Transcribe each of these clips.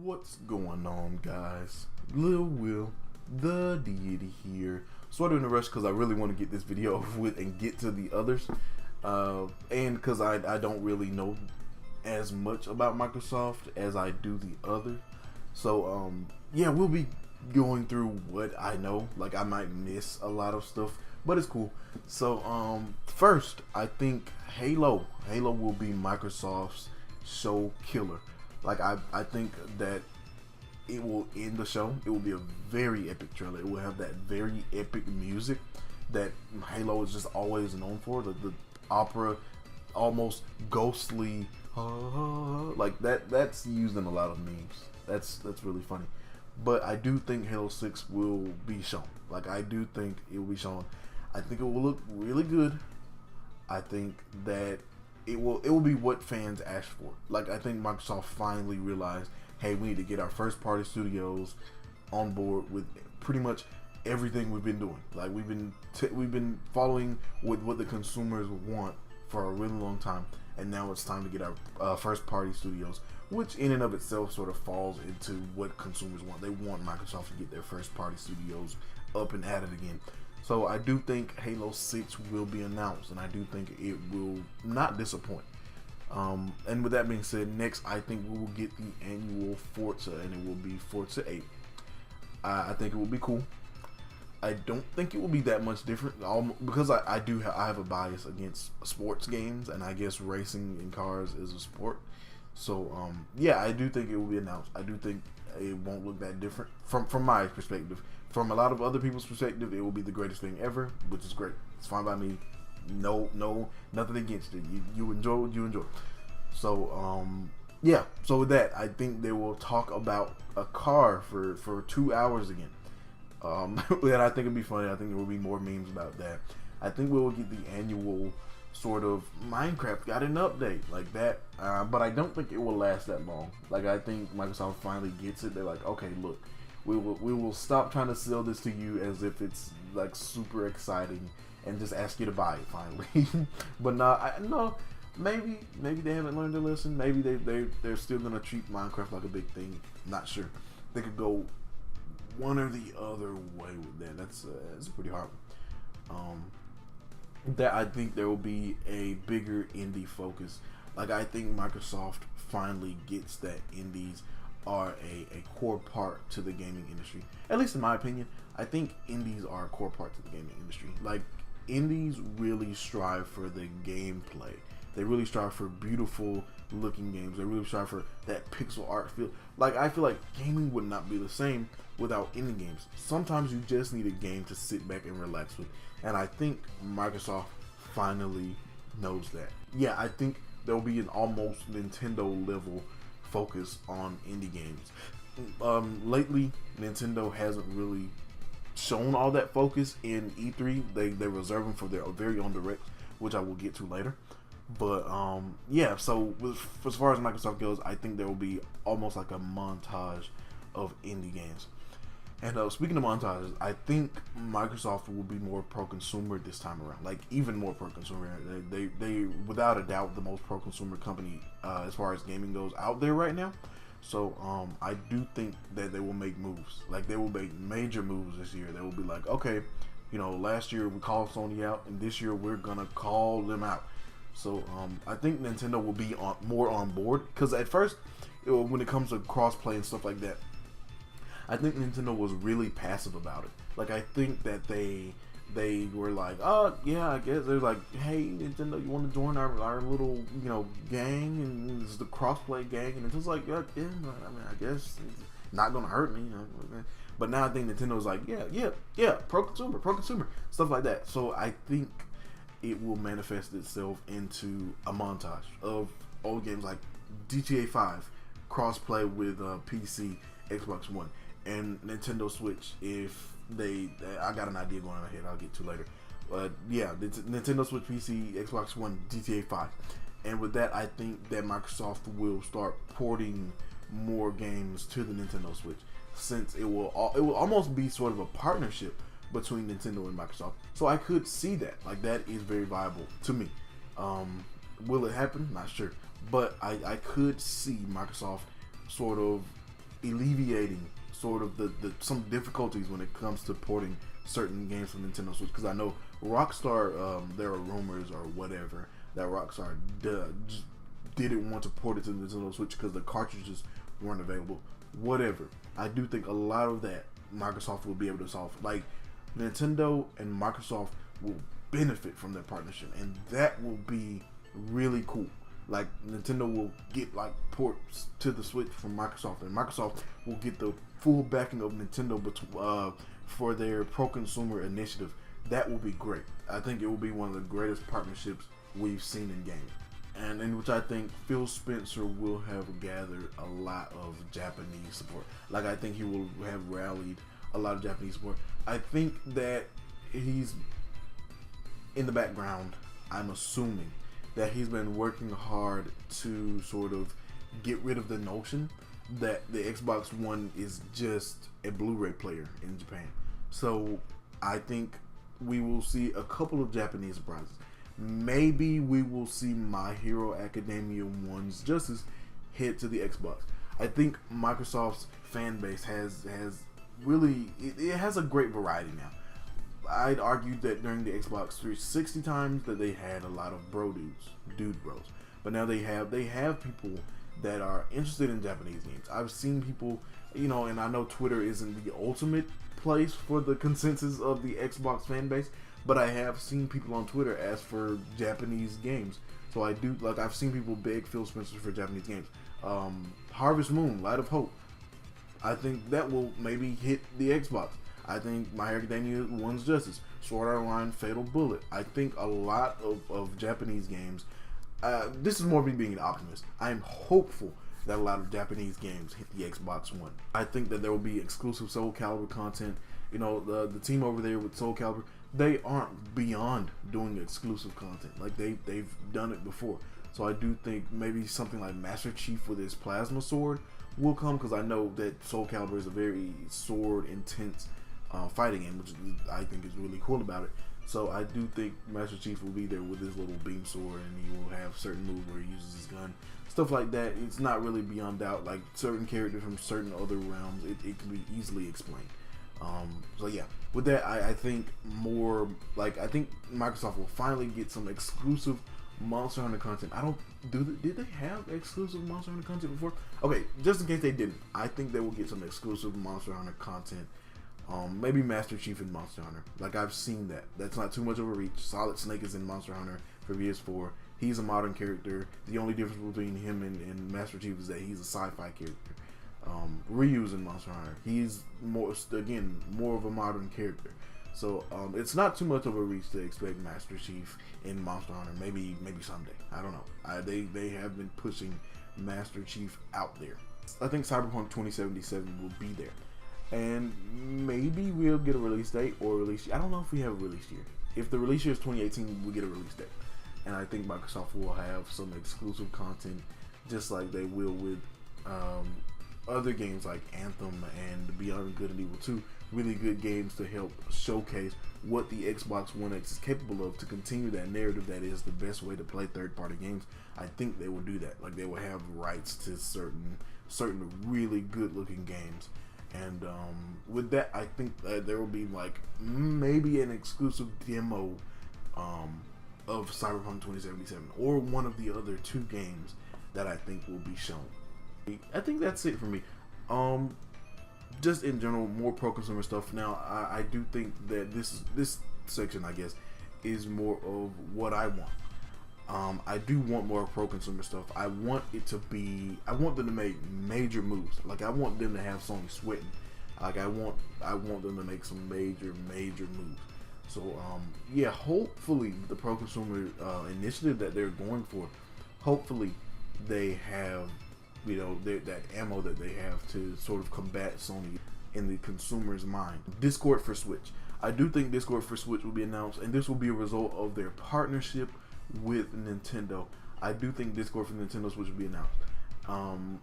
What's going on, guys? Lil Will, the deity here. Sort of in a rush because I really want to get this video over with and get to the others. And because I don't really know as much about Microsoft as I do the other. So, yeah, we'll be going through what I know. Like, I might miss a lot of stuff, but it's cool. So, first, I think Halo will be Microsoft's show killer. Like, I think that it will end the show. It will be a very epic trailer. It will have that very epic music that Halo is just always known for. The opera, almost ghostly, like that's used in a lot of memes. That's really funny. But I do think Halo 6 will be shown. Like, I do think it will be shown. I think it will look really good. I think that it will be what fans asked for. Like, I think Microsoft finally realized, hey, we need to get our first party studios on board with pretty much everything we've been doing. Like, we've been following with what the consumers want for a really long time, and now it's time to get our first party studios, which in and of itself sort of falls into what consumers want. They want Microsoft to get their first party studios up and at it again. So I do think Halo 6 will be announced, and I do think it will not disappoint. And with that being said, next I think we will get the annual Forza, and it will be Forza 8. I think it will be cool. I don't think it will be that much different, because I have a bias against sports games, and I guess racing in cars is a sport. So yeah, I do think it will be announced. I do think it won't look that different from my perspective. From a lot of other people's perspective, it will be the greatest thing ever, which is great. It's fine by me. No, nothing against it. You enjoy what you enjoy. So yeah. So with that, I think they will talk about a car for 2 hours again. And I think it'll be funny. I think there will be more memes about that. I think we will get the annual sort of Minecraft got an update like that, but I don't think it will last that long. Like, I think Microsoft finally gets it. They're like, okay, look, we will stop trying to sell this to you as if it's like super exciting and just ask you to buy it finally. But no, maybe they haven't learned their lesson. Maybe they're still gonna treat Minecraft like a big thing. Not sure. They could go one or the other way with that. That's pretty hard. That I think there will be a bigger indie focus. Like, I think Microsoft finally gets that indies are a core part to the gaming industry. At least in my opinion, I think indies are a core part to the gaming industry. Like, indies really strive for the gameplay. They really strive for beautiful looking games. They really strive for that pixel art feel. Like, I feel like gaming would not be the same without indie games. Sometimes you just need a game to sit back and relax with. And I think Microsoft finally knows that. Yeah, I think there'll be an almost Nintendo level focus on indie games. Lately, Nintendo hasn't really shown all that focus in E3. They reserve them for their very own direct, which I will get to later. But yeah, so as far as Microsoft goes, I think there will be almost like a montage of indie games. And speaking of montages, I think Microsoft will be more pro-consumer this time around. Like, even more pro-consumer. They without a doubt, the most pro-consumer company as far as gaming goes out there right now. So I do think that they will make moves. Like, they will make major moves this year. They will be like, okay, you know, last year we called Sony out, and this year we're gonna call them out. So I think Nintendo will be more on board, because at first, when it comes to crossplay and stuff like that, I think Nintendo was really passive about it. Like, I think that they were like, oh yeah, I guess they're like, hey Nintendo, you want to join our little, you know, gang, and it's the crossplay gang, and it's just like, yeah, I mean, I guess it's not gonna hurt me, you know? But now I think Nintendo's like, yeah, pro-consumer, stuff like that. So I think it will manifest itself into a montage of old games like GTA 5 crossplay with PC, Xbox One, and Nintendo Switch. If I got an idea going on ahead, I'll get to later. But yeah, Nintendo Switch, PC, Xbox One, GTA 5, and with that, I think that Microsoft will start porting more games to the Nintendo Switch, since it will almost be sort of a partnership between Nintendo and Microsoft. So I could see that. Like, that is very viable to me. Will it happen? Not sure. But I could see Microsoft sort of alleviating sort of the some difficulties when it comes to porting certain games from Nintendo Switch. Because I know Rockstar, there are rumors or whatever that Rockstar just didn't want to port it to the Nintendo Switch because the cartridges weren't available. Whatever. I do think a lot of that Microsoft will be able to solve. Like, Nintendo and Microsoft will benefit from their partnership, and that will be really cool. Like, Nintendo will get like ports to the Switch from Microsoft, and Microsoft will get the full backing of Nintendo for their pro-consumer initiative. That will be great. I think it will be one of the greatest partnerships we've seen in games, and in which I think Phil Spencer will have gathered a lot of Japanese support. Like, I think he will have rallied a lot of Japanese support. I think that he's in the background, I'm assuming that he's been working hard to sort of get rid of the notion that the Xbox One is just a Blu-ray player in Japan. So I think we will see a couple of Japanese surprises. Maybe we will see My Hero Academia 1's Justice head to the Xbox. I think Microsoft's fan base has really, it has a great variety now. I'd argue that during the Xbox 360 times that they had a lot of dude bros. But now they have people that are interested in Japanese games. I've seen people, and I know Twitter isn't the ultimate place for the consensus of the Xbox fan base, but I have seen people on Twitter ask for Japanese games. So I've seen people beg Phil Spencer for Japanese games. Harvest Moon, Light of Hope. I think that will maybe hit the Xbox. I think My Hero Academia 1's Justice, Sword Art Online, Fatal Bullet. I think a lot of Japanese games, this is more me being an optimist. I am hopeful that a lot of Japanese games hit the Xbox One. I think that there will be exclusive Soul Calibur content. The team over there with Soul Calibur, they aren't beyond doing exclusive content. Like, they've done it before. So I do think maybe something like Master Chief with his plasma sword will come, because I know that Soul Calibur is a very sword intense fighting game, which I think is really cool about it. So I do think Master Chief will be there with his little beam sword, and he will have certain moves where he uses his gun, stuff like that. It's not really beyond doubt. Like, certain characters from certain other realms, it can be easily explained. So yeah, with that, I think I think Microsoft will finally get some exclusive Monster Hunter content. Did they have exclusive Monster Hunter content before? Okay, just in case they didn't, I think they will get some exclusive Monster Hunter content. Maybe Master Chief in Monster Hunter. Like, I've seen that. That's not too much of a reach. Solid Snake is in Monster Hunter for PS4. He's a modern character. The only difference between him and Master Chief is that he's a sci-fi character. Ryu's in Monster Hunter. He's more of a modern character. So it's not too much of a reach to expect Master Chief in Monster Hunter. Maybe someday. I don't know. They have been pushing Master Chief out there. I think Cyberpunk 2077 will be there. And maybe we'll get a release date or release year. I don't know if we have a release year. If the release year is 2018, we'll get a release date. And I think Microsoft will have some exclusive content, just like they will with other games like Anthem and Beyond Good and Evil 2. Really good games to help showcase what the Xbox One X is capable of, to continue that narrative that is the best way to play third-party games. I think they will do that. Like, they will have rights to certain really good-looking games. And with that, I think there will be like maybe an exclusive demo of Cyberpunk 2077 or one of the other two games that I think will be shown. I think that's it for me. Just in general, more pro-consumer stuff. Now, I do think that this section, I guess, is more of what I want. I do want more pro-consumer stuff. I want them to make major moves. Like, I want them to have Sony sweating. Like, I want them to make some major moves. So, yeah, hopefully the pro-consumer initiative that they're going for, hopefully they have, that ammo that they have to sort of combat Sony in the consumer's mind. Discord for Switch. I do think Discord for Switch will be announced, and this will be a result of their partnership with Nintendo. I do think Discord for Nintendo Switch will be announced.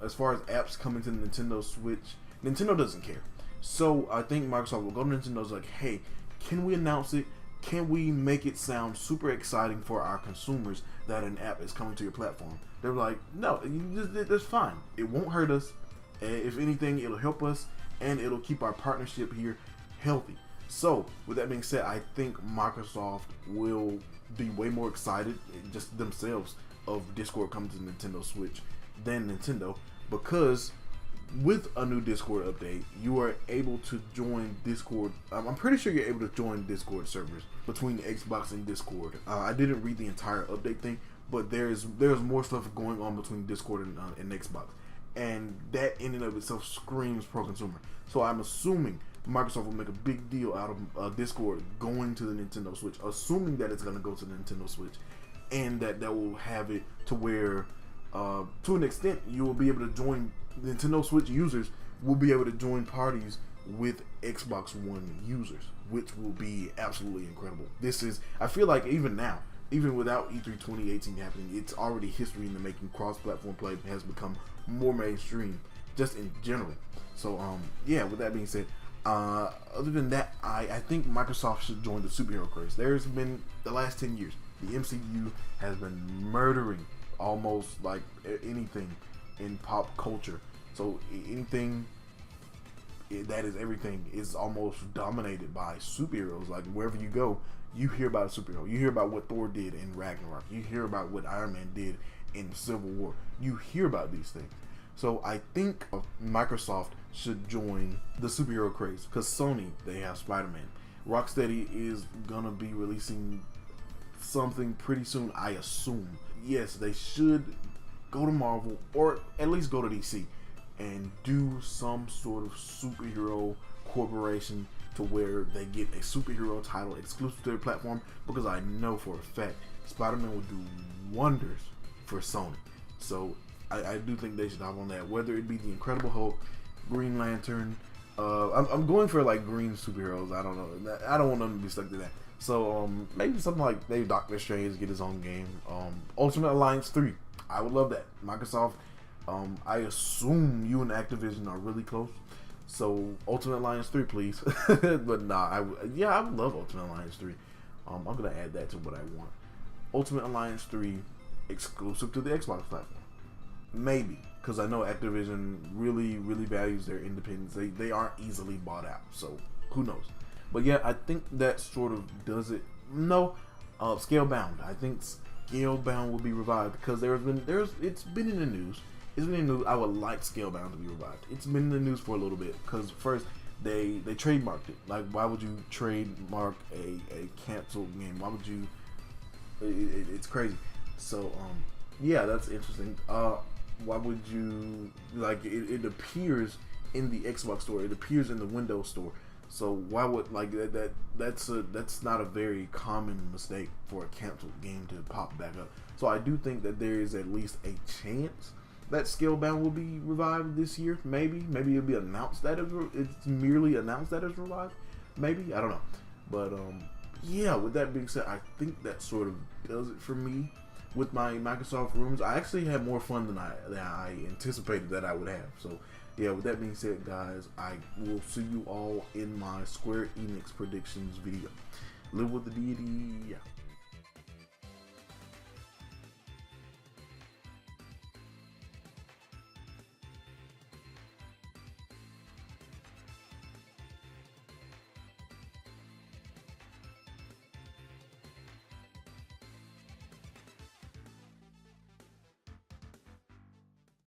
As far as apps coming to the Nintendo Switch, Nintendo doesn't care. So I think Microsoft will go to Nintendo's like, hey, can we announce it? Can we make it sound super exciting for our consumers that an app is coming to your platform? They're like, no, that's fine. It won't hurt us. And if anything, it'll help us and it'll keep our partnership here healthy. So with that being said, I think Microsoft will be way more excited just themselves of Discord coming to Nintendo Switch than Nintendo, because with a new Discord update, you are able to join Discord. I'm pretty sure you're able to join Discord servers between Xbox and Discord. I didn't read the entire update thing, but there's more stuff going on between Discord and Xbox, and that in and of itself screams pro-consumer. So I'm assuming Microsoft will make a big deal out of Discord going to the Nintendo Switch, assuming that it's going to go to the Nintendo Switch, and that will have it to where, to an extent, you will be able to join Nintendo Switch users will be able to join parties with Xbox One users, which will be absolutely incredible. This is, I feel like even now, even without E3 2018 happening, it's already history in the making. Cross-platform play has become more mainstream, just in general. So, yeah, with that being said, other than that, I think Microsoft should join the superhero craze. There's been, the last 10 years, the MCU has been murdering almost like anything in pop culture. So anything that is everything is almost dominated by superheroes. Like wherever you go, you hear about a superhero. You hear about what Thor did in Ragnarok. You hear about what Iron Man did in Civil War. You hear about these things. So I think Microsoft should join the superhero craze, because Sony, they have Spider-Man. Rocksteady is gonna be releasing something pretty soon, I assume. Yes, they should go to Marvel, or at least go to DC, and do some sort of superhero corporation to where they get a superhero title exclusive to their platform, because I know for a fact Spider-Man will do wonders for Sony. So I do think they should hop on that, whether it be the Incredible Hulk, Green Lantern. I'm going for like green superheroes. I don't know. I don't want them to be stuck to that. So maybe something like maybe Doctor Strange get his own game. Ultimate Alliance 3. I would love that. Microsoft, I assume you and Activision are really close. So Ultimate Alliance 3, please. But nah, I would love Ultimate Alliance 3. I'm gonna add that to what I want. Ultimate Alliance 3 exclusive to the Xbox platform. Maybe, because I know Activision really values their independence. They aren't easily bought out, so who knows. But yeah, I think that sort of does it. No, Scalebound. I think Scalebound will be revived, because it's been in the news. It's been in the news. I would like Scalebound to be revived. It's been in the news for a little bit, because first they trademarked it. Like, why would you trademark a canceled game? Why would you? It's crazy. So yeah, that's interesting. Why would you, like, it appears in the Xbox store, it appears in the Windows store. So why would, like, that's not a very common mistake for a canceled game to pop back up. So I do think that there is at least a chance that Scalebound will be revived this year. Maybe it'll be announced that it's merely announced that it's revived. Maybe, I don't know. But yeah, with that being said, I think that sort of does it for me with my Microsoft rooms. I actually had more fun than I anticipated that I would have. So yeah, with that being said, guys, I will see you all in my Square Enix predictions video. Live with the deity. Yeah.